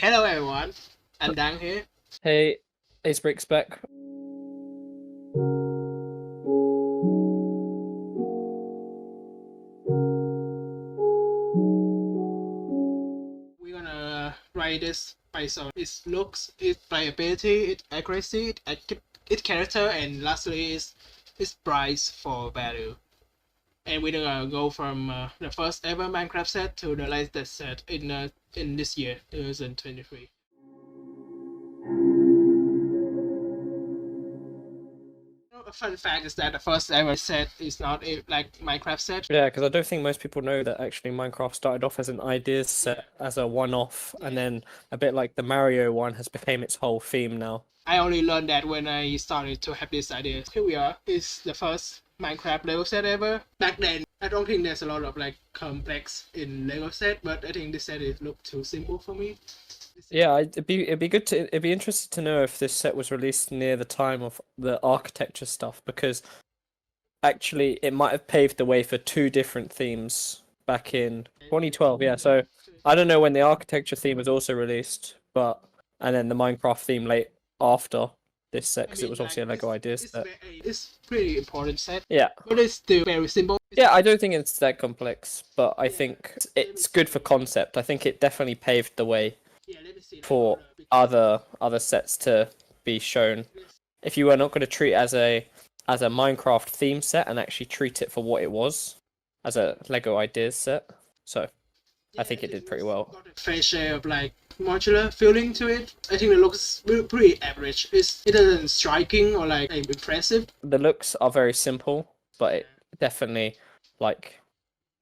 Hello everyone, I'm Dan here. Hey, it's Brick's back. We're gonna rate this based on its looks, its playability, its accuracy, its character, and lastly its price for value. And we're gonna go from the first ever Minecraft set to the latest set in this year, 2023. A fun fact is that the first ever set is not a like Minecraft set. Yeah, because I don't think most people know that actually Minecraft started off as an ideas set, as a one-off, and then a bit like the Mario one has become its whole theme now. I only learned that when I started to have this idea. Here we are. It's the first Minecraft Lego set ever. Back then, I don't think there's a lot of like complex in Lego set, but I think this set it looked too simple for me. Yeah, it'd be interesting to know if this set was released near the time of the architecture stuff, because actually it might have paved the way for two different themes back in 2012. Yeah, so I don't know when the architecture theme was also released, but and then the Minecraft theme late after this set, because it was obviously a Lego Ideas set. It's pretty important set. Yeah. But it's still very simple. Yeah, I don't think it's that complex, but I think it's good for concept. I think it definitely paved the way for other sets to be shown. If you were not going to treat it as a Minecraft theme set and actually treat it for what it was, as a Lego Ideas set, so I think it did pretty well. Got a fair share of like modular feeling to it. I think it looks pretty average. It isn't striking or like impressive. The looks are very simple, but it definitely like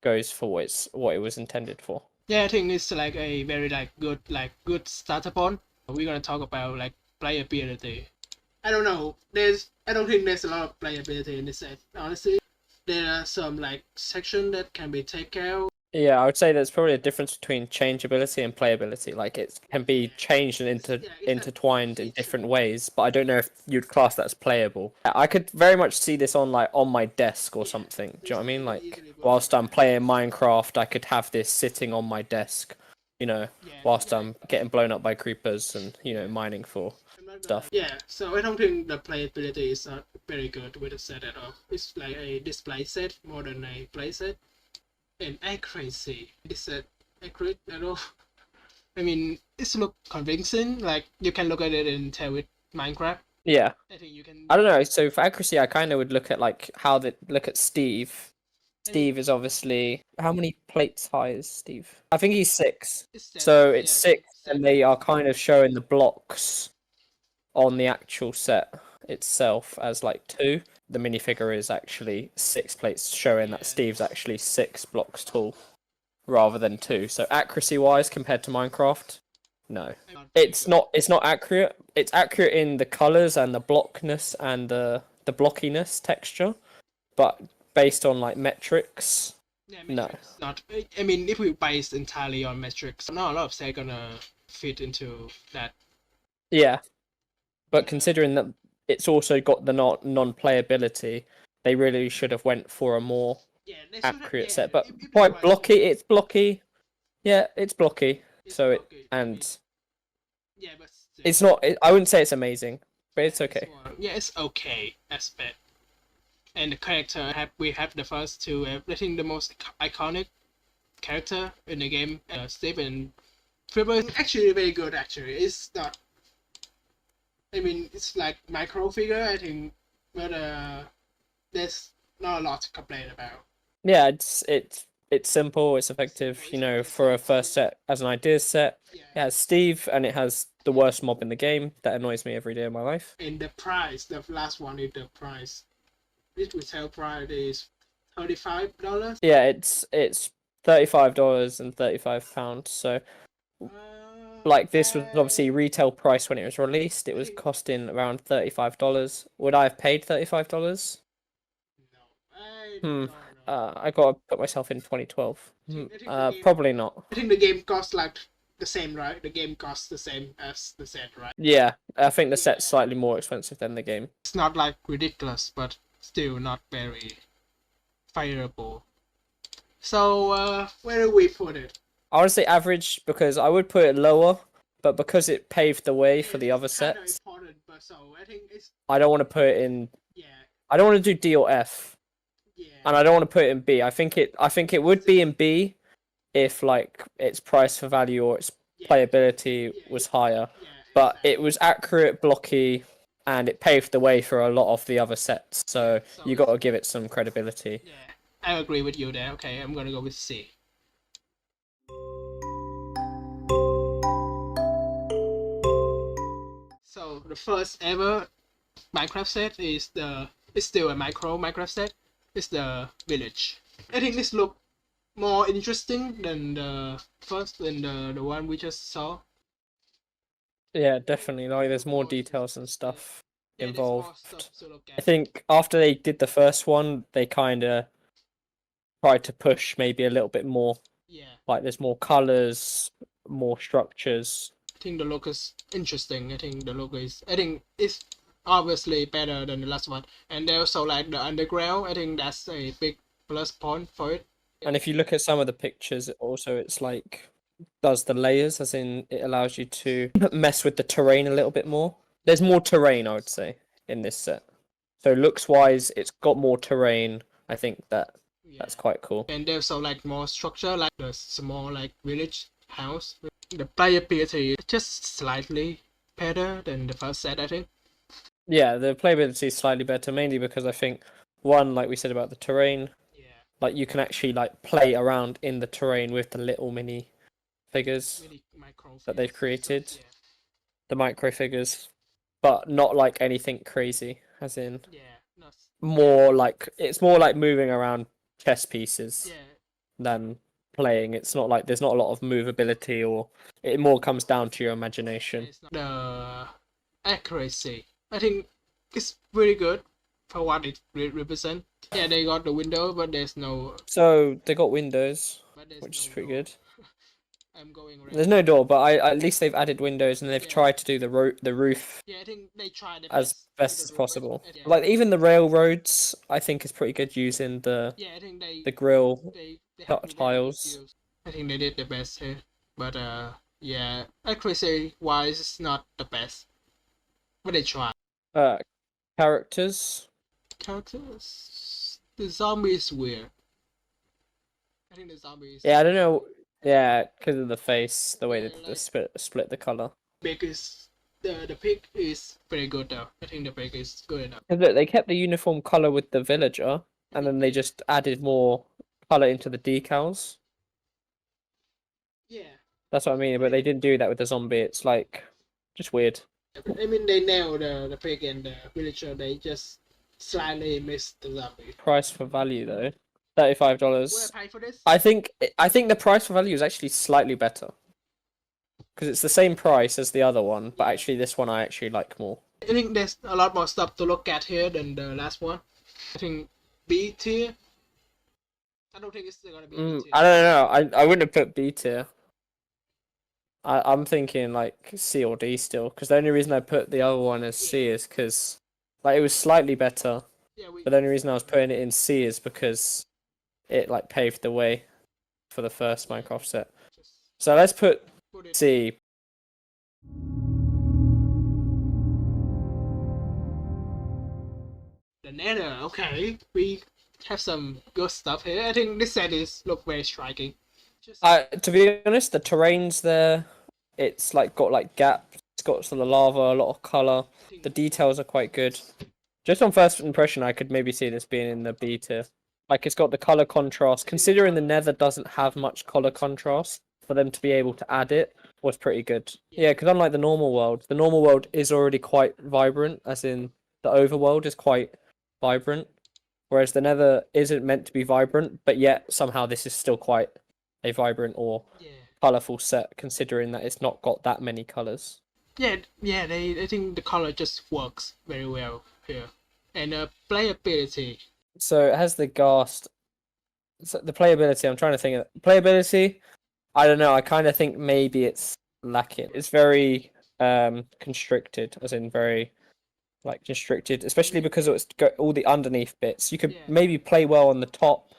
goes for what it was intended for. Yeah, I think it's like a very good starter point. We're gonna talk about like playability. I don't know. I don't think there's a lot of playability in this set. Honestly, there are some like section that can be taken care of. Yeah, I would say there's probably a difference between changeability and playability. Like it can be changed and intertwined in different ways, but I don't know if you'd class that as playable. I could very much see this on my desk or something. Do you know what I mean? Like whilst I'm playing Minecraft, I could have this sitting on my desk, whilst I'm getting blown up by creepers and mining for stuff. Yeah, so I don't think the playability is not very good with the set at all. It's like a display set more than a play set. And accuracy, is it accurate at all? I mean, it's look convincing. Like you can look at it and tell with Minecraft. Yeah. I think you can. I don't know. So for accuracy, I kind of would look at like how they look at Steve. Steve is obviously how many plates high is Steve? I think he's 6. So it's 6, and they are kind of showing the blocks on the actual set itself as like 2. The minifigure is actually 6 plates, showing that Steve's actually 6 blocks tall rather than 2. So accuracy wise compared to Minecraft, no. It's not accurate. It's accurate in the colours and the blockness and the blockiness texture, but based on like metrics, no. Not. I mean, if we base entirely on metrics, not a lot of sets gonna fit into that. Yeah, but considering that it's also got the non-playability, they really should have went for a more accurate set. But quite blocky. It's blocky. Yeah, it's blocky. So it and but it's not. I wouldn't say it's amazing, but it's okay. Yeah, it's okay aspect. And the character we have the first two. I think the most iconic character in the game, Steven Trevor, is actually very good. Actually, it's not. I mean, it's like micro figure, I think, but there's not a lot to complain about. Yeah, it's simple, it's effective, for a first set as an ideas set. It has Steve, and it has the worst mob in the game that annoys me every day of my life. And the price, the last one is the price. This retail price is $35. Yeah, it's $35 and £35. So like this was obviously retail price when it was released. It was costing around $35. Would I have paid $35? No, I gotta put myself in 2012. Probably not. I think the game costs like the same, right? The game costs the same as the set, right? Yeah, I think the set's slightly more expensive than the game. It's not like ridiculous, but still not very favorable. So where do we put it? I would say average, because I would put it lower, but because it paved the way for the other sets, I don't want to put it in. I don't want to do D or F, and I don't want to put it in B. I think it would be in B if like its price for value or its playability was higher, but it was accurate, blocky, and it paved the way for a lot of the other sets. So you got to give it some credibility. Yeah, I agree with you there. Okay, I'm gonna go with C. So the first ever Minecraft set is it's still a Minecraft set. It's the village. I think this look more interesting than the one we just saw. Yeah, definitely. Like, there's more details and stuff Yeah, involved. stuff to look I at. think after they did the first one, they kind of tried to push maybe a little bit more. Yeah. Like there's more colors, more structures. I think the look is interesting. I think it's obviously better than the last one. And they also like the underground. I think that's a big plus point for it. And if you look at some of the pictures, also it's like does the layers, as in it allows you to mess with the terrain a little bit more. There's more terrain, I would say, in this set. So looks wise, it's got more terrain. I think that's quite cool. And there's also like more structure, like the small like village house. The playability is just slightly better than the first set, I think. Yeah, the playability is slightly better, mainly because I think one, like we said about the terrain, like you can actually like play around in the terrain with the little mini figures that they've created, the micro figures, but not like anything crazy, as in more like it's more like moving around chess pieces than playing. It's not like there's not a lot of movability, or it more comes down to your imagination. The accuracy, I think, it's really good for what it represents. Yeah, they got the window, but there's no. So they got windows, which is pretty good. I'm going around. There's no door, but at least they've added windows, and they've tried to do the roof. Yeah, I think they tried as best as possible. Like even the railroads, I think is pretty good using the grill tiles. I think they did the best here, but yeah, accuracy wise, it's not the best, but they tried. Characters. The zombie is weird. I think the zombie is. Yeah, I don't know. Yeah, because of the face, the way that they split the color. The pig is very good though. I think the pig is good enough. Look, they kept the uniform color with the villager, and then they just added more color into the decals. Yeah. That's what I mean, but they didn't do that with the zombie. It's like just weird. I mean, they nailed the pig and the villager. They just slightly missed the zombie. Price for value though, $35. Will I pay for this? I think the price for value is actually slightly better. Because it's the same price as the other one, but actually this one I actually like more. I think there's a lot more stuff to look at here than the last one. I think B tier. I don't think it's gonna be B tier. I don't know. I wouldn't have put B tier. I'm thinking like C or D still, because the only reason I put the other one as C is because like it was slightly better. But the only reason I was putting it in C is because it like paved the way for the first Minecraft set. So let's put C. The Nether, okay. We have some good stuff here. I think this set look very striking. To be honest, the terrain's there. It's like got like gaps. It's got some of the lava, a lot of color. The details are quite good. Just on first impression, I could maybe see this being in the B tier. Like it's got the color contrast. Considering the Nether doesn't have much color contrast, for them to be able to add it was pretty good. Yeah, because unlike the normal world is already quite vibrant, as in the overworld is quite vibrant, whereas the Nether isn't meant to be vibrant, but yet somehow this is still quite a vibrant or colourful set, considering that it's not got that many colours. Yeah, I think the colour just works very well here. And playability. So it has the ghast. So the playability, I'm trying to think of playability. I don't know. I kind of think maybe it's lacking. It's very constricted, as in very like constricted, especially because it's got all the underneath bits. You could maybe play well on the top,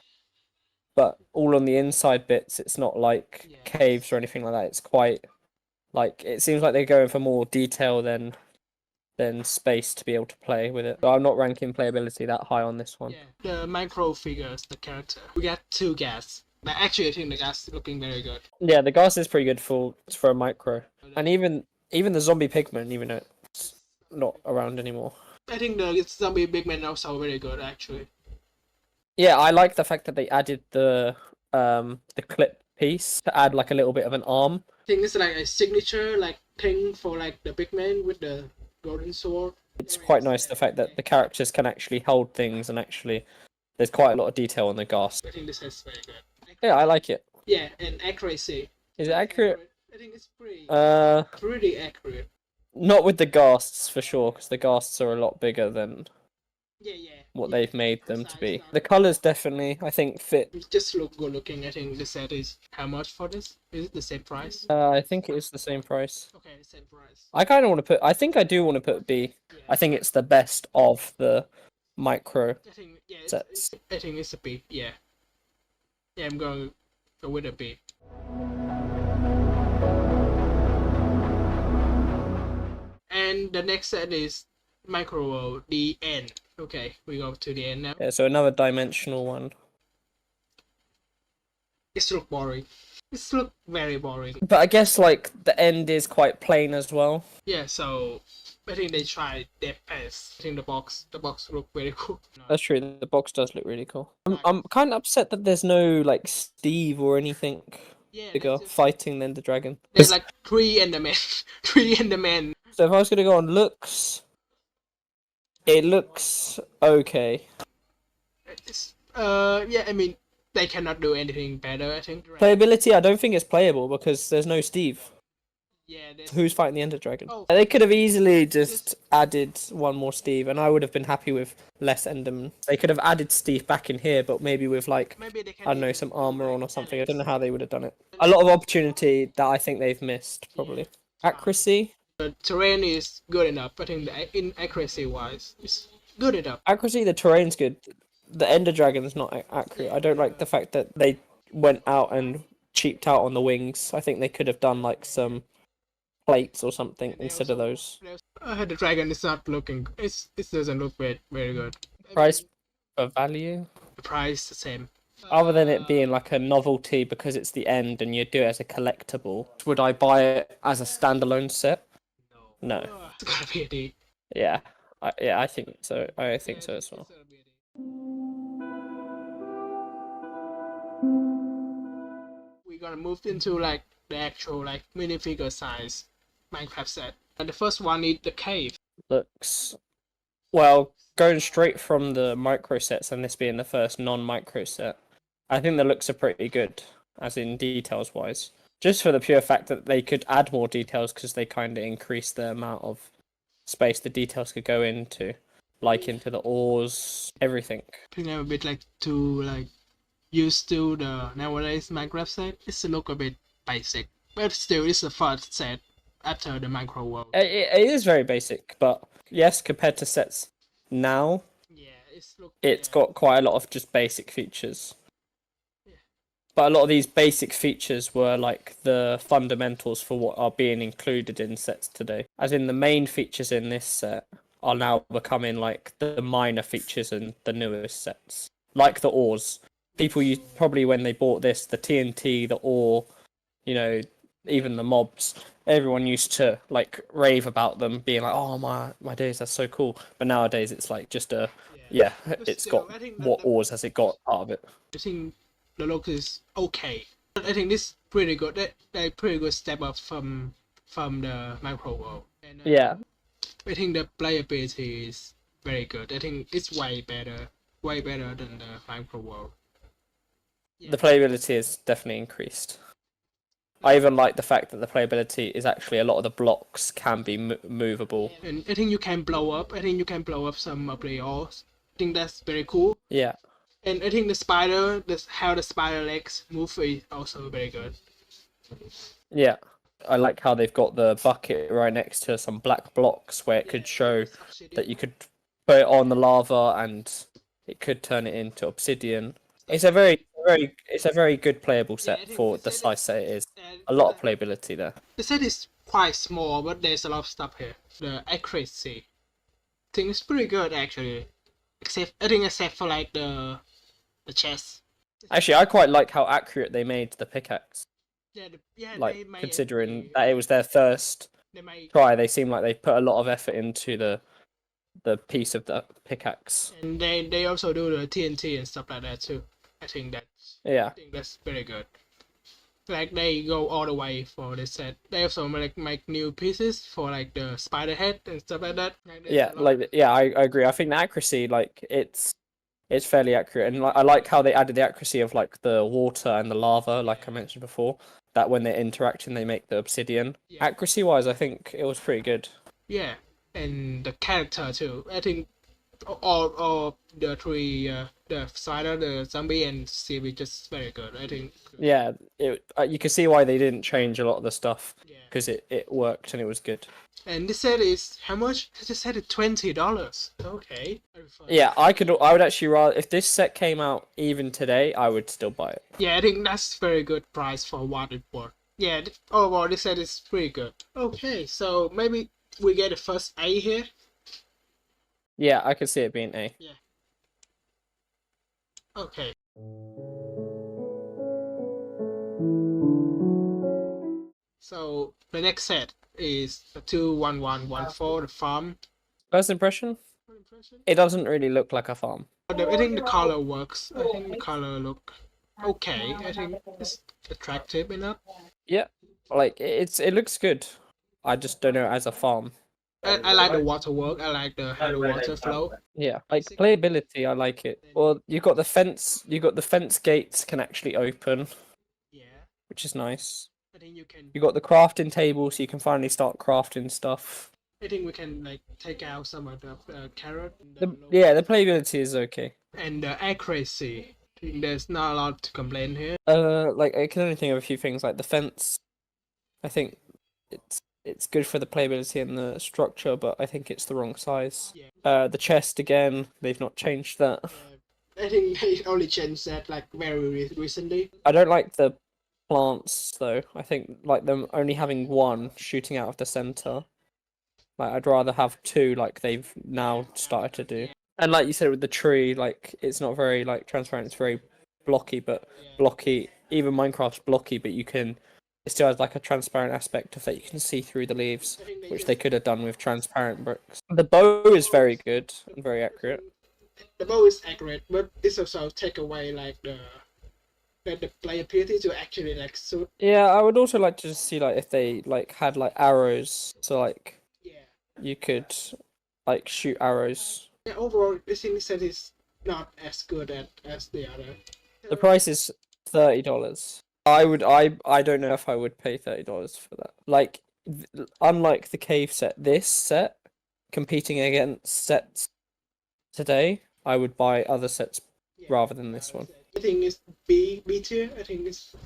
but all on the inside bits, it's not like caves or anything like that. It's quite Like it seems like they're going for more detail than space to be able to play with it. But I'm not ranking playability that high on this one. Yeah, the micro figures, the character. We got 2 gas. But actually, I think the gas is looking very good. Yeah, the gas is pretty good for a micro, and even the zombie pigman, even though it's not around anymore. I think the zombie big man also very good actually. Yeah, I like the fact that they added the clip piece to add like a little bit of an arm. I think it's like a signature like thing for like the big man with the golden sword. It's quite nice the fact that the characters can actually hold things and actually there's quite a lot of detail on the gas. I think this is very good. Yeah, I like it. Yeah, and accuracy. Is it accurate? I think it's pretty accurate. Not with the ghasts for sure, because the ghasts are a lot bigger than Yeah. what they've made them to be. The colours definitely, I think, fit. It just look good looking. I think the set is how much for this? Is it the same price? I think it is the same price. Okay, the same price. I kind of want to put. I think I do want to put B. Yeah. I think it's the best of the micro I think sets. I think it's a B. Yeah. Yeah, I'm going to go with a B. And the next set is Micro World, the end. Okay, we go to the end now. Yeah, so another dimensional one. It's look boring. It's look very boring. But I guess like the end is quite plain as well. Yeah, so I think they tried their best. I think the box look very cool. That's true. The box does look really cool. I'm kind of upset that there's no like Steve or anything bigger fighting than the dragon. There's like 3 Endermen. 3 Endermen. So if I was gonna go on looks, it looks okay. Yeah, I mean they cannot do anything better. I think. Playability, I don't think it's playable because there's no Steve. Yeah. Who's fighting the Ender Dragon? Oh. They could have easily just added one more Steve, and I would have been happy with less Enderman. They could have added Steve back in here, but maybe with like I don't know, some armor on or something. I don't know how they would have done it. A lot of opportunity that I think they've missed probably. Accuracy. The terrain is good enough. I think in accuracy wise, it's good enough. Accuracy, the terrain's good. The Ender Dragon's not accurate. I don't like the fact that they went out and cheaped out on the wings. I think they could have done like some plates or something instead of those. The dragon is not looking. It doesn't look very good. Price for value. The price the same. Other than it being like a novelty because it's the end and you do it as a collectible, would I buy it as a standalone set? No. It's gotta be a D. Yeah, I think so. I think so as well. We're gonna move into like the actual like minifigure size Minecraft set. And the first one is the cave. Looks well, going straight from the micro sets and this being the first non-micro set, I think the looks are pretty good, as in details wise. Just for the pure fact that they could add more details because they kind of increase the amount of space the details could go into, like into the ores, everything. I think I'm a bit like too like used to the nowadays Minecraft set. It's look a bit basic, but still it's the first set after the micro world. It is very basic, but yes, compared to sets now, Yeah, it's got quite a lot of just basic features. But a lot of these basic features were like the fundamentals for what are being included in sets today. As in the main features in this set are now becoming like the minor features in the newest sets. Like the ores. People probably when they bought this, the TNT, the ore, you know, even the mobs, everyone used to like rave about them being like, oh my days, that's so cool. But nowadays it's like just it's got what ores has it got out of it. I think the look is okay. I think this is pretty good. That pretty good step up from the micro world. And, yeah. I think the playability is very good. I think it's way better than the micro world. Yeah. The playability is definitely increased. I even like the fact that the playability is actually a lot of the blocks can be movable. And I think you can blow up. I think you can blow up some of the ores. I think that's very cool. Yeah. And I think the spider, how the spider legs move is also very good. Yeah. I like how they've got the bucket right next to some black blocks where it could show that you could put it on the lava and it could turn it into obsidian. It's a very good playable set for the size set it is. A lot of playability there. The set is quite small, but there's a lot of stuff here. The accuracy, I think it's pretty good actually. Except for like the chest. Actually, I quite like how accurate they made the pickaxe. Yeah, Like, they made considering that it was their first try, they seem like they put a lot of effort into the piece of the pickaxe. And they also do the TNT and stuff like that too. I think that's very good. Like they go all the way for this set. They also make new pieces for like the spider head and stuff like that. I agree. I think the accuracy, like it's fairly accurate, and I like how they added the accuracy of like the water and the lava, like I mentioned before. That when they're interacting, they make the obsidian. Yeah. Accuracy wise, I think it was pretty good. Yeah, and the character too. I think all the three, the spider, the zombie, and Stevie just very good. I think. Yeah, you can see why they didn't change a lot of the stuff Yeah. because it worked and it was good. And this set is how much? I just said it $20. Okay. Yeah, I would actually rather if this set came out even today, I would still buy it. Yeah, I think that's very good price for what it worth. Yeah, overall this set is pretty good. Okay, so maybe we get the first A here. Yeah, I could see it being A. Yeah. Okay. So the next set is the 21114, the farm. First impression? It doesn't really look like a farm. I think the color works. I think the color look okay. I think it's attractive enough. Yeah, like it looks good. I just don't know as a farm. I like the water work. I like how the water flow. Yeah, like playability, I like it. Well, you got the fence. You got the fence gates can actually open. Yeah. Which is nice. I think you can. You got the crafting table, so you can finally start crafting stuff. I think we can like take out some of the carrot. The playability is okay. And the accuracy, I think there's not a lot to complain here. Like I can only think of a few things like the fence. I think it's good for the playability and the structure, but I think it's the wrong size. Yeah. The chest again, they've not changed that. I think they only changed that like very recently. I don't like the plants though. I think like them only having one shooting out of the center. Like I'd rather have two, like they've now started to do. And like you said with the tree, like it's not very like transparent. It's very blocky, but blocky. Even Minecraft's blocky, but it still has like a transparent aspect of that. You can see through the leaves, which they could have done with transparent bricks. The bow is very good and very accurate. The bow is accurate, but this also take away like the playability to actually like shoot. Yeah, I would also like to just see like if they like had like arrows, so like you could like shoot arrows. Yeah, overall, this thing set is not as good as the other. The price is $30. I don't know if I would pay $30 for that. Like, unlike the cave set, this set competing against sets today, I would buy other sets rather than this one. I think it's B tier. I think it's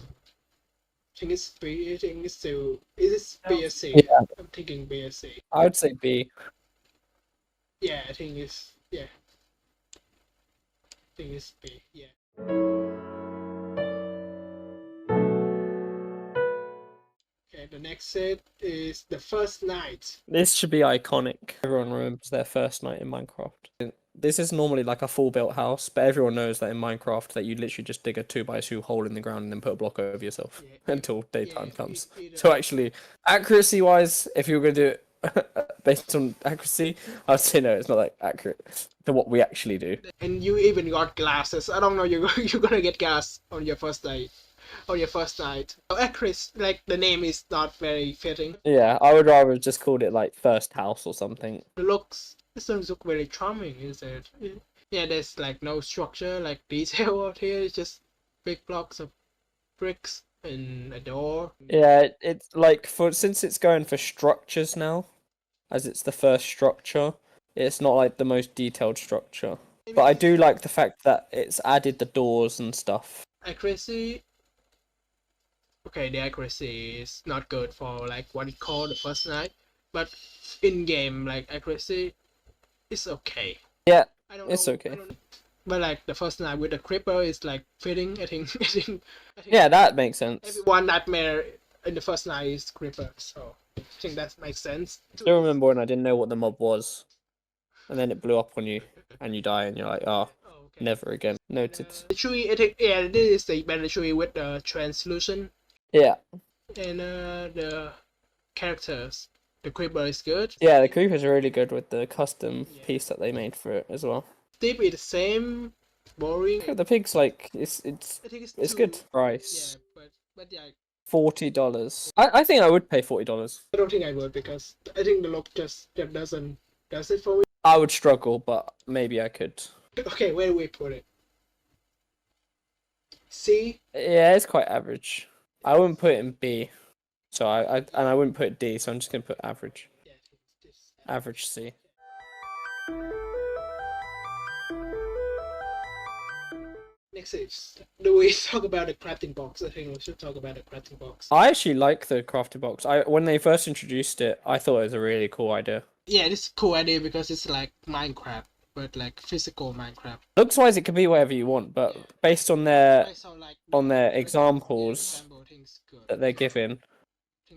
B. I think it's still. Is it B or C? Yeah. I'm thinking B or C. I would say B. Yeah, I think it's I think it's B. Yeah. Okay, the next set is the first night. This should be iconic. Everyone remembers their first night in Minecraft. This is normally like a full built house, but everyone knows that in Minecraft that you literally just dig a 2x2 hole in the ground and then put a block over yourself until daytime comes. So actually, accuracy wise, if you were going to do it based on accuracy, I'd say no, it's not that accurate to what we actually do. And you even got glasses. I don't know you're gonna get glass on your first night. So accuracy, like the name is not very fitting. Yeah, I would rather just called it like first house or something. This doesn't look very charming, is it? Yeah, there's like no structure, like detail out here. It's just big blocks of bricks and a door. Yeah, it's like since it's going for structures now, as it's the first structure, it's not like the most detailed structure. But I do like the fact that it's added the doors and stuff. Accuracy. Okay, the accuracy is not good for like what it called the first night, but in game like accuracy is okay. Yeah, it's okay. But like the first night with the creeper is like fitting. I think yeah, that makes sense. Every one nightmare in the first night is creeper. So I think that makes sense. Still remember when I didn't know what the mob was, and then it blew up on you, and you die, and you're like, oh, Okay. never again. Noted. The tree, I think, yeah, this is the better tree with the translucent. Yeah. And the characters. The creeper is good. Yeah, the creepers are really good with the custom Yeah. piece that they made for it as well. Steve is the same. Boring. The pig's like it's I think it's good price. Yeah, but yeah. $40. I think I would pay $40. I don't think I would because I think the look just doesn't does it for me. I would struggle, but maybe I could. Okay, where do we put it? C? Yeah, it's quite average. I wouldn't put it in B. So I wouldn't put D, so I'm just gonna put average. Yeah, it's Average C. next is, do we talk about the crafting box? I think we should talk about the crafting box. I actually like the crafting box. When they first introduced it, I thought it was a really cool idea. Yeah, it's a cool idea because it's like Minecraft, but like physical Minecraft. Looks wise, it can be whatever you want, but based on their examples that they're giving,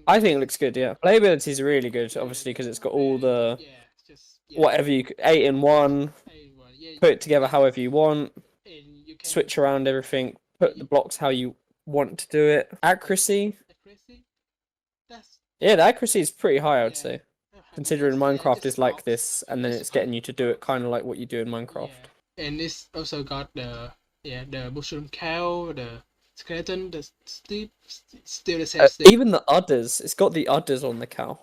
I think it looks good. Yeah, playability is really good, obviously, because it's got all the whatever 8-in-1. Put it together however you want. Switch around everything. Put the blocks how you want to do it. Accuracy. Yeah, the accuracy is pretty high, I would say. Considering Minecraft is like this, and then it's getting you to do it kind of like what you do in Minecraft. Yeah. And it's also got the mushroom cow, the skeleton, the still the same thing. Even the udders, it's got the udders on the cow.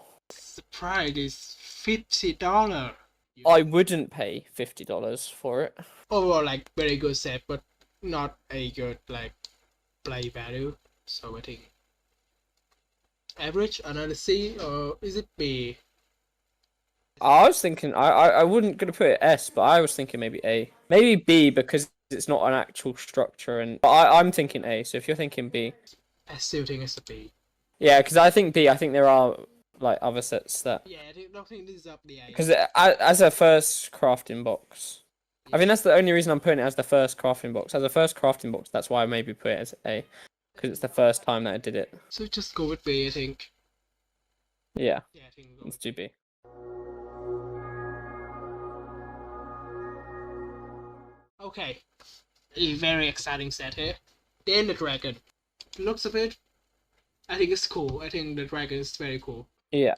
The price is $50. I wouldn't pay $50 for it. Overall, like very good set, but not a good like play value. So I think average, another C, or is it B? I was thinking I wouldn't gonna put it S, but I was thinking maybe A, maybe B because it's not an actual structure. And but I'm thinking A. So if you're thinking B, I still think it's a B. Yeah, because I think B. I think there are like other sets that. Yeah, I don't think this is up the A. Because as a first crafting box, I think that's the only reason I'm putting it as the first crafting box. As a first crafting box, that's why I maybe put it as A, because it's the first time that I did it. So just go with B, I think. Yeah. Yeah, I think Let's do B. Okay, a very exciting set here. The Ender Dragon. Looks of it, I think it's cool. I think the dragon is very cool. Yeah.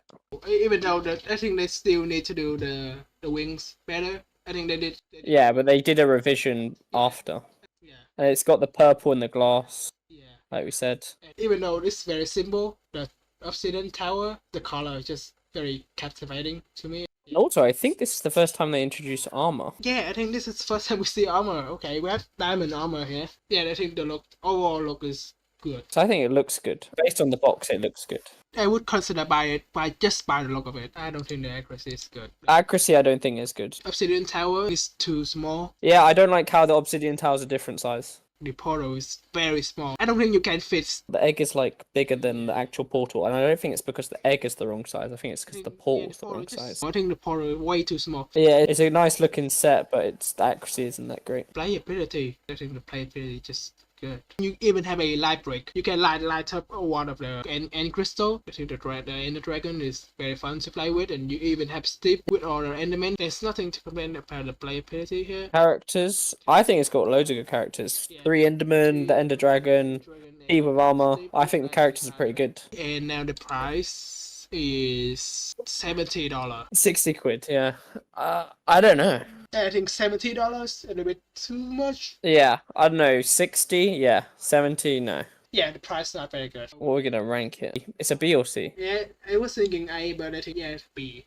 Even though I think they still need to do the wings better. I think they did. Yeah, but they did a revision after. Yeah. And it's got the purple and the glass. Yeah. Like we said. And even though it's very simple, the obsidian tower, the color is just very captivating to me. And also, I think this is the first time they introduced armor. Yeah, I think this is the first time we see armor. Okay, we have diamond armor here. Yeah, I think the overall look is good. So I think it looks good. Based on the box, it looks good. I would consider buy it just by the look of it. I don't think the accuracy is good. Accuracy, I don't think is good. Obsidian tower is too small. Yeah, I don't like how the obsidian towers are different size. The portal is very small. I don't think you can fit. The egg is like bigger than the actual portal, and I don't think it's because the egg is the wrong size. I think it's because the portal is the wrong size. I think the portal is way too small. Yeah, it's a nice looking set, but the accuracy isn't that great. Playability, I think the playability is just good. You even have a light brick. You can light up one of the end crystal. I think the Ender Dragon is very fun to play with, and you even have Steve with all the Endermen. There's nothing to complain about the playability here. Characters, I think it's got loads of good characters. 3 Endermen, the Ender Dragon, Steve with armor. I think the characters are pretty good. And now the price is $70. 60 quid, yeah. I don't know. I think $70 a little bit too much. Yeah, I don't know. 60, yeah. 70, no. Yeah, the price is not very good. What are we gonna rank it? It's a B or C? Yeah, I was thinking A, but I think it's B.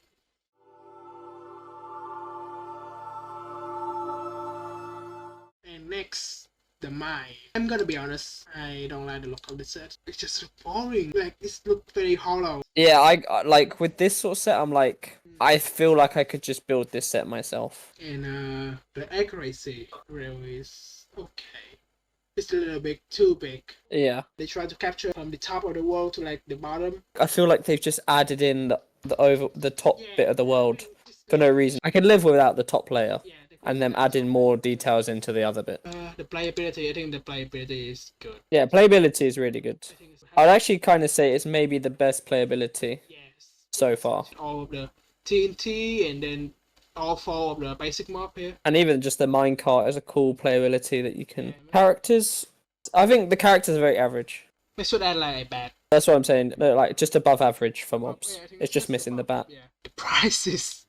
And next, the mine. I'm gonna be honest, I don't like the look of the set. It's just boring. Like, it looks very hollow. Yeah, I like with this sort of set. I'm like, I feel like I could just build this set myself. And the accuracy really is okay. It's a little bit too big. Yeah. They try to capture from the top of the world to like the bottom. I feel like they've just added in the top bit of the world for no reason. I can live without the top layer and then adding more details into the other bit. The playability, I think the playability is good. Yeah, playability is really good. I'd actually kind of say it's maybe the best playability. Yes. so far. All of the TNT and then all four of the basic mob here. And even just the minecart is a cool playability that you can. Characters, I think the characters are very average. They should add like a bat. That's what I'm saying. They're like just above average for mobs. It's just missing the bat. Yeah. The price is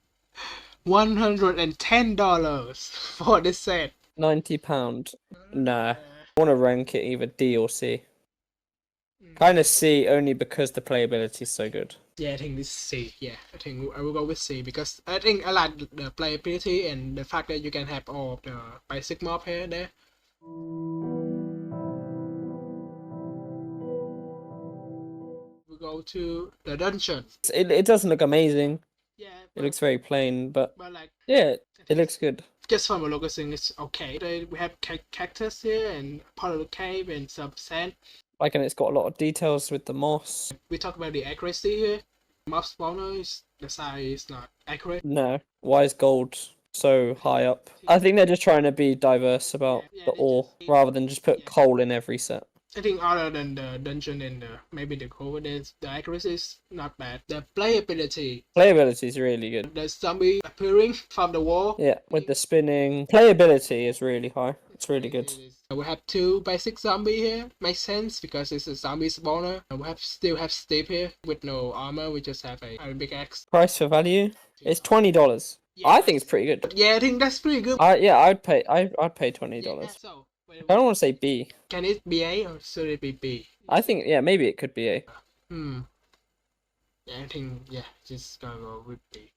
$110 for this set. £90. Nah. I want to rank it either D or C. Kind of C only because the playability is so good. Yeah, I think this is C. Yeah, I think I will go with C because I think I like the playability and the fact that you can have all of the basic mob here there. We go to the dungeon. It doesn't look amazing. Yeah, it looks very plain, but like yeah, it looks good. Just from a look, I think it's okay. We have cactus here and part of the cave and some sand. Like, and it's got a lot of details with the moss. We talk about the accuracy here. Mob spawner the size is not accurate. No, why is gold so high up? I think they're just trying to be diverse about the ore rather than just put coal in every set. I think other than the dungeon and maybe the coordinates, the accuracy is not bad. The playability is really good. The zombie appearing from the wall. Yeah, with the spinning. Playability is really high. It's really good. We have two basic zombie here. Makes sense because it's a zombie spawner. We still have Steve here with no armor. We just have a big axe. Price for value? It's $20. Yeah, I think it's pretty good. Yeah, I think that's pretty good. I'd pay $20. Yeah, so, I don't want to say B. Can it be A or should it be B? I think, yeah, maybe it could be A. Yeah, I think, just gonna go with B.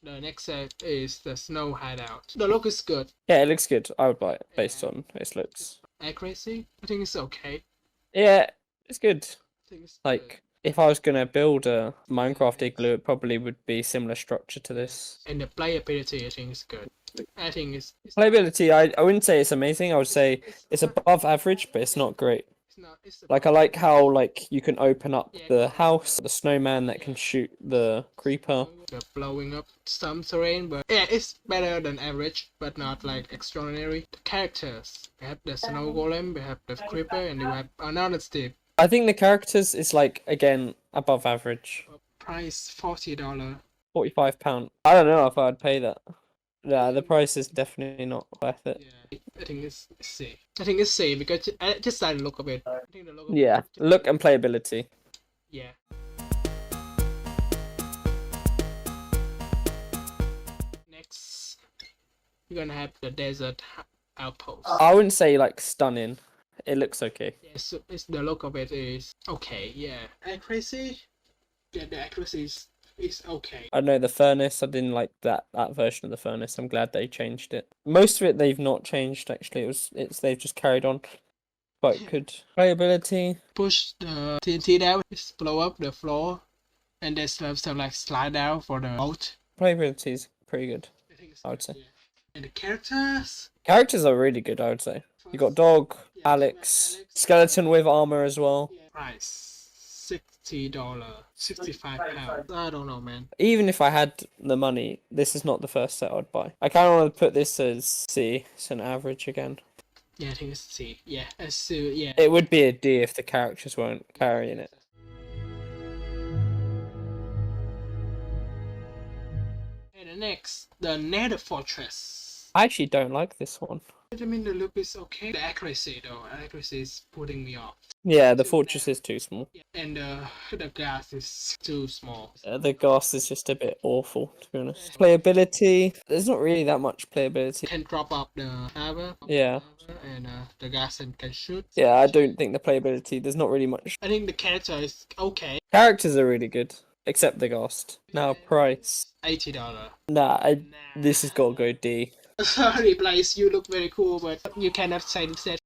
The next set is the Snow Hideout. The look is good. Yeah, it looks good. I would buy it based on its looks. Accuracy? I think it's okay. Yeah, it's good. I think it's like, good. If I was going to build a Minecraft igloo, it probably would be similar structure to this. And the playability, I think, is good. I think it's playability, I wouldn't say it's amazing. I would say it's above average, but it's not great. Like, I like how, like, you can open up the house, the snowman that can shoot the creeper. The blowing up some terrain, but yeah, it's better than average, but not like extraordinary. The characters, we have the Snow Golem, we have the creeper, and we have another Steve. I think the characters is like, again, above average. Price $40. £45. I don't know if I'd pay that. Yeah, the price is definitely not worth it. Yeah, I think it's C. I think it's C because I just like the look of it. I think the look of yeah, look and playability. Yeah. Next, you're gonna have the Desert Outpost. I wouldn't say like stunning. It looks okay. Yeah, so it's the look of it is okay. Yeah, accuracy. Yeah, the accuracy is okay. I know the furnace. I didn't like that version of the furnace. I'm glad they changed it. Most of it they've not changed actually. They've just carried on. Quite good playability. Push the TNT down, just blow up the floor, and then stuff like slide down for the boat. Playability is pretty good. I would say. Yeah. And the characters. Characters are really good. I would say. You got Dog, Alex, Skeleton with armor as well. Price $60, £65. I don't know, man. Even if I had the money, this is not the first set I'd buy. I kind of want to put this as C. It's an average again. Yeah, I think it's C. Yeah, yeah. It would be a D if the characters weren't carrying it. And the next, the Nether Fortress. I actually don't like this one. I mean, the look is okay. The accuracy, though, accuracy is putting me off. Yeah, the fortress is too small. And the glass is too small. The glass is just a bit awful, to be honest. Playability, there's not really that much playability. Can drop up the lava. Yeah. And the gas can shoot. Yeah, I don't think the playability, there's not really much. I think the character is okay. Characters are really good, except the Ghost. Now, price. $80. This has got to go D. Sorry, Blaze, you look very cool, but you cannot say that.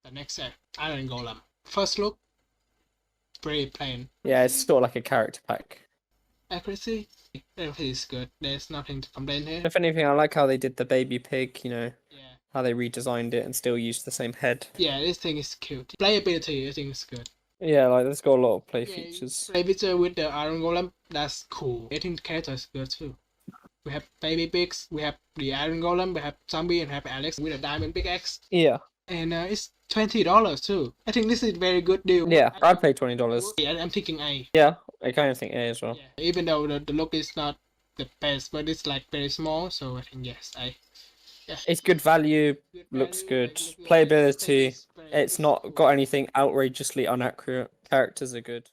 The next set, Iron Golem. First look, pretty plain. Yeah, it's sort of like a character pack. Accuracy, everything is good. There's nothing to complain here. If anything, I like how they did the baby pig, you know. Yeah. How they redesigned it and still used the same head. Yeah, this thing is cute. Playability, I think is good. Yeah, like there's got a lot of play features. Play feature with the Iron Golem, that's cool. I think the character is good too. We have baby pigs, we have the Iron Golem, we have zombie, and have Alex with a diamond pickaxe. Yeah. And it's $20 too. I think this is a very good deal. Yeah, I'd pay $20. Yeah, I'm thinking A. Yeah, I kind of think A as well. Yeah, even though the look is not the best, but it's like very small, so I think yes, A. Yeah. It's good value, looks good. Playability, it's not got anything outrageously inaccurate. Characters are good.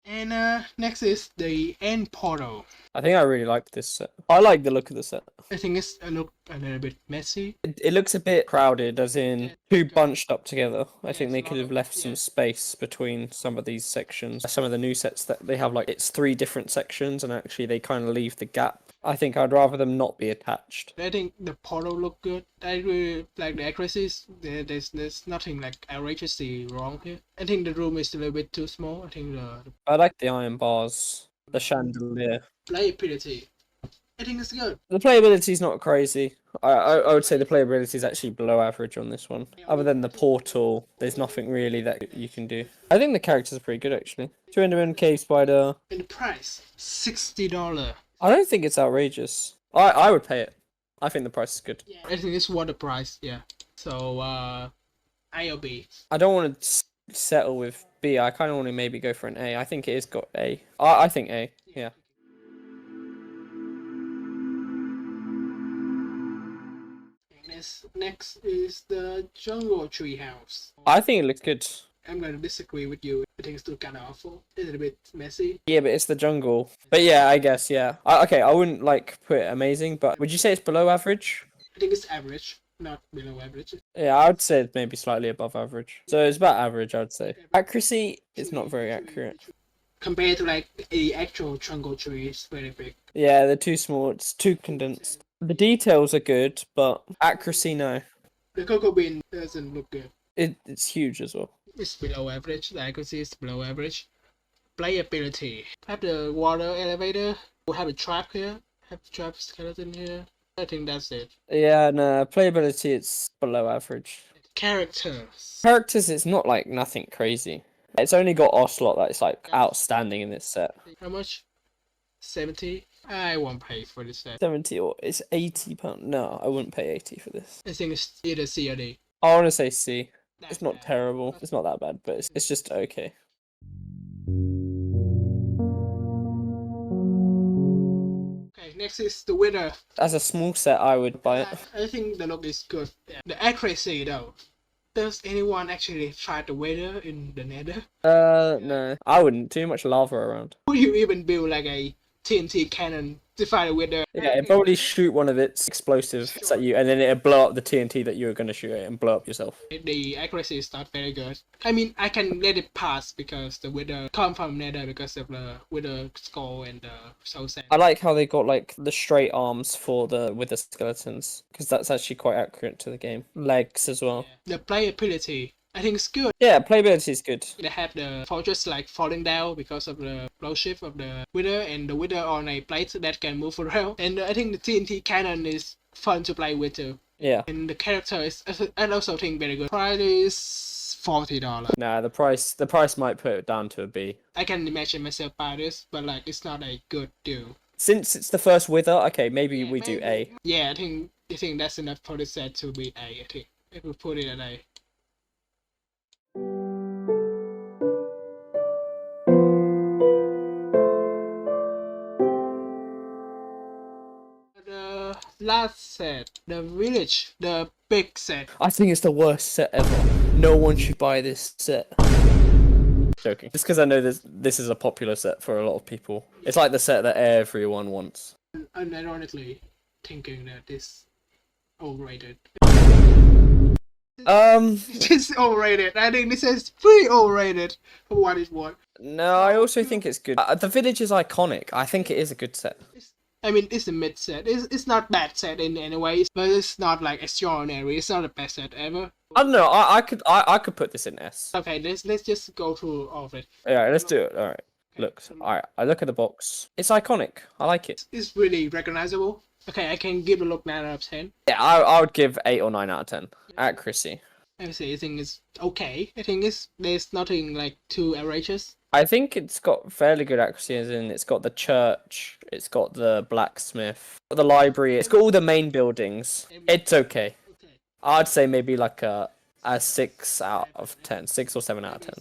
And next is the End Portal. I think I really like this set. I like the look of the set. I think it's a look a little bit messy. It looks a bit crowded, as in too bunched up together. I think they could have left some space between some of these sections. Some of the new sets that they have, like, it's 3 different sections, and actually they kind of leave the gap. I think I'd rather them not be attached. I think the portal look good. I really like the accuracies. There's nothing like outrageously wrong here. I think the room is a little bit too small. I think I like the iron bars, the chandelier. playability. I think it's good. The playability is not crazy. I would say the playability is actually below average on this one. Other than the portal, there's nothing really that you can do. I think the characters are pretty good, actually. 2 Enderman, Cave Spider. And the price, $60. I don't think it's outrageous. I would pay it. I think the price is good. Yeah. I think it's worth the price, yeah. So, A or B? I don't want to settle with B. I kind of want to maybe go for an A. I think it has got A. I think A, yeah. Next is the Jungle Tree House. I think it looks good. I'm going to disagree with you. I think it's still kind of awful. It's a bit messy. Yeah, but it's the jungle. But yeah, I guess, yeah. Okay, I wouldn't, like, put it amazing, but would you say it's below average? I think it's average, not below average. Yeah, I would say it's maybe slightly above average. So it's about average, I'd say. Accuracy is not very accurate. Compared to, like, the actual jungle tree, it's very big. Yeah, they're too small. It's too condensed. The details are good, but accuracy, no. The cocoa bean doesn't look good. It's huge as well. It's below average. The accuracy is below average. Playability. Have the water elevator. We have a trap here. Have the trap skeleton here. I think that's it. Yeah, no, playability, it's below average. Characters. Characters, it's not like nothing crazy. It's only got Ocelot that's like outstanding in this set. How much? 70? I won't pay for this set. 70 or it's £80. No, I wouldn't pay 80 for this. I think it's either C or D. I want to say C. It's not terrible. It's not that bad, but it's just okay. Okay, next is the Wither. As a small set, I would buy it. I think the look is good. Yeah. The accuracy though. Does anyone actually try the Wither in the Nether? No. I wouldn't. Too much lava around. Would you even build like a TNT cannon to fight a Wither? Yeah, it'd probably shoot one of its explosives at you, and then it'd blow up the TNT that you were going to shoot it and blow up yourself. The accuracy is not very good. I mean, I can let it pass because the Wither come from Nether because of the Wither skull and the soul sand. I like how they got like the straight arms for the with the skeletons, because that's actually quite accurate to the game. Legs as well. Yeah. The playability, I think it's good. Yeah, playability is good. They have the fortress like falling down because of the blow shift of the Wither, and the Wither on a plate that can move around. And I think the TNT cannon is fun to play with too. Yeah. And the character is, I also think, very good. Price is $40. Nah, the price might put it down to a B. I can imagine myself buy this, but like it's not a good deal. Since it's the first Wither, okay, maybe we do A. Yeah, I think that's enough for the set to be A. I think if we put it at A. The last set, the village, the big set. I think it's the worst set ever. No one should buy this set. Joking. Just because I know this is a popular set for a lot of people. It's like the set that everyone wants. Unironically thinking that this overrated. It's overrated. I think this is pretty overrated for what it was. No, I also think it's good. The village is iconic. I think it is a good set. I mean, it's a mid set. It's not bad set in any way, but it's not like extraordinary. It's not the best set ever. I don't know. I could put this in S. Okay, let's just go through all of it. Yeah, let's do it. All right. Look, alright, I look at the box. It's iconic. I like it. It's really recognizable. Okay, I can give the look 9 out of 10. Yeah, I would give 8 or 9 out of 10. Accuracy. I think it's okay. I think there's nothing like too outrageous. I think it's got fairly good accuracy, as in it's got the church, it's got the blacksmith, the library, it's got all the main buildings. It's okay. I'd say maybe like a 6 out of 10, 6 or 7 out of 10.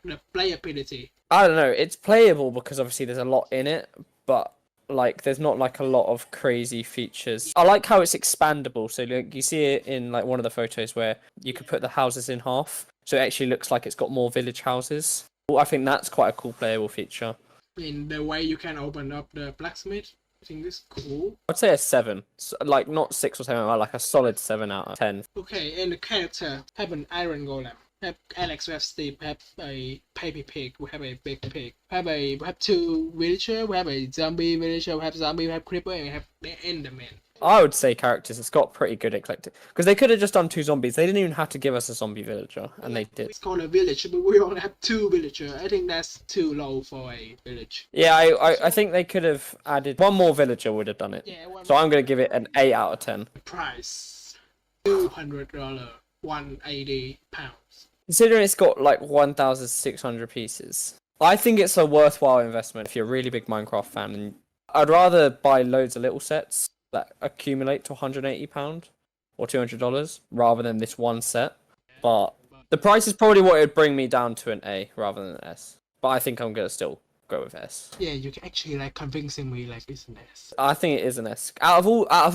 The playability. I don't know. It's playable because obviously there's a lot in it, but like there's not like a lot of crazy features. I like how it's expandable. So like you see it in like one of the photos where you could put the houses in half, so it actually looks like it's got more village houses. I think that's quite a cool playable feature. In the way you can open up the blacksmith, I think this is cool. I'd say a 7, like not 6 or 7, but like a solid 7 out of 10. Okay, and the character have an Iron Golem. Have Alex, we have Steve, we have a baby pig, we have a big pig. We have 2 villager, we have a zombie villager, we have zombie, we have creeper, and we have the Enderman. I would say characters, it's got pretty good eclectic. Because they could have just done 2 zombies. They didn't even have to give us a zombie villager, and they did. It's called a village, but we only have 2 villager. I think that's too low for a village. Yeah, I think they could have added 1 more villager would have done it. Yeah, so I'm going to give it an 8 out of 10. Price $200, £180. Considering it's got like 1,600 pieces, I think it's a worthwhile investment if you're a really big Minecraft fan. And I'd rather buy loads of little sets that accumulate to £180 or $200 rather than this one set. But the price is probably what it would bring me down to an A rather than an S. But I think I'm going to still go with S. Yeah, you can actually like convincing me like it's an S. I think it is an S. Out of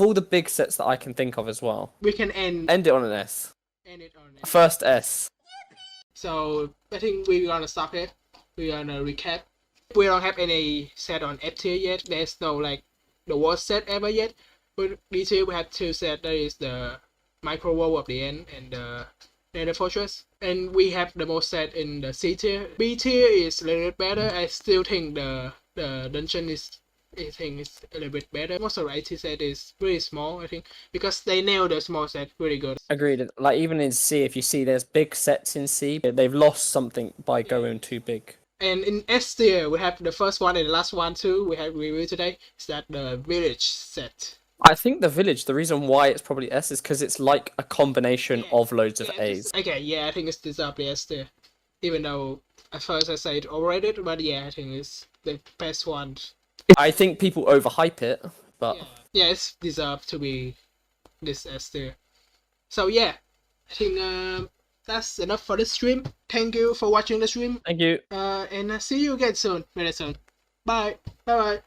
all the big sets that I can think of as well, we can end it on an S. End it on an First S. So I think we're gonna stop here. We're gonna recap. We don't have any set on F tier yet. There's no like the worst set ever yet. But B tier we have 2 sets. There is the micro wall of the end and the Nether Fortress. And we have the most set in the C tier. B tier is a little bit better. I still think the dungeon is a little bit better. Most of the IT set is really small, I think, because they nailed the small set really good. Agreed. Like even in C, if you see there's big sets in C, they've lost something by going too big. And in S tier, we have the first one and the last one too. We have reviewed today. Is that the village set? I think the village. The reason why it's probably S is because it's like a combination of loads of A's. Okay, yeah, I think it's deservedly S tier. Even though at first I say it overrated, but yeah, I think it's the best one. I think people overhype it, but yeah, it's deserved to be this S tier. So yeah, I think that's enough for this stream. Thank you for watching the stream. Thank you. And see you again soon, very soon. Bye. Bye.